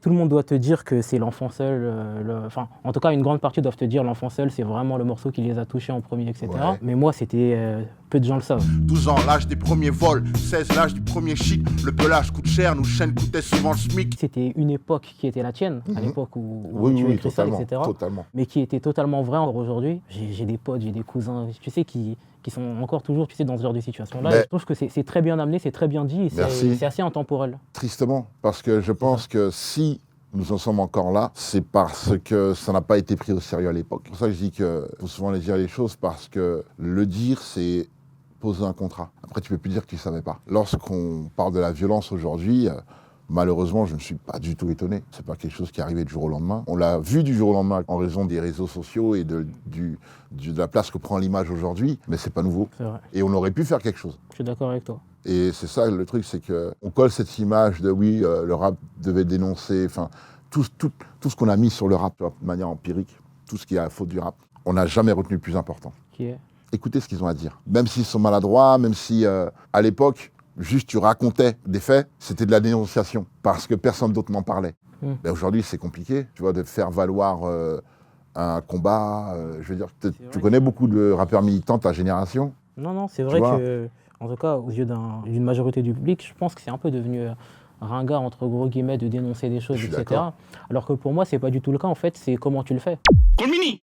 Tout le monde doit te dire que c'est l'enfant seul, enfin, en tout cas, une grande partie doivent te dire l'enfant seul, c'est vraiment le morceau qui les a touchés en premier, etc. Ouais. Mais moi, c'était... peu de gens le savent. 12 ans, l'âge des premiers vols, 16, l'âge du premier shit. Le pelage coûte cher, nos chaînes coûtaient souvent le SMIC. C'était une époque qui était la tienne, à l'époque où Oui, tu oui, écris ça, totalement, etc. totalement. Mais qui était totalement vrai aujourd'hui. J'ai des potes, j'ai des cousins, tu sais, qui sont encore toujours, tu sais, dans ce genre de situation-là. Mais- Et je trouve que c'est très bien amené, c'est très bien dit, et Merci. c'est assez intemporel. Tristement, parce que je pense que si nous en sommes encore là, c'est parce que ça n'a pas été pris au sérieux à l'époque. C'est pour ça que je dis qu'il faut souvent les dire les choses, parce que le dire, c'est poser un contrat. Après, tu peux plus dire que tu ne savais pas. Lorsqu'on parle de la violence aujourd'hui, malheureusement, je ne suis pas du tout étonné. C'est pas quelque chose qui est arrivé du jour au lendemain. On l'a vu du jour au lendemain en raison des réseaux sociaux et de la place que prend l'image aujourd'hui, mais c'est pas nouveau. C'est vrai. Et on aurait pu faire quelque chose. Je suis d'accord avec toi. Et c'est ça le truc, c'est qu'on colle cette image de oui, le rap devait dénoncer, enfin, tout ce qu'on a mis sur le rap de manière empirique, tout ce qui est à la faute du rap, on n'a jamais retenu le plus important. Qui est... Écoutez ce qu'ils ont à dire. Même s'ils sont maladroits, même si à l'époque, juste tu racontais des faits, c'était de la dénonciation, parce que personne d'autre n'en parlait. Mais aujourd'hui, c'est compliqué, tu vois, de faire valoir un combat. Je veux dire, tu connais beaucoup de rappeurs militants de ta génération. Non, c'est vrai vois que, en tout cas, aux yeux d'une majorité du public, je pense que c'est un peu devenu ringard, entre gros guillemets, de dénoncer des choses, Je suis etc. d'accord. Alors que pour moi, c'est pas du tout le cas, en fait, c'est comment tu le fais. Colmini,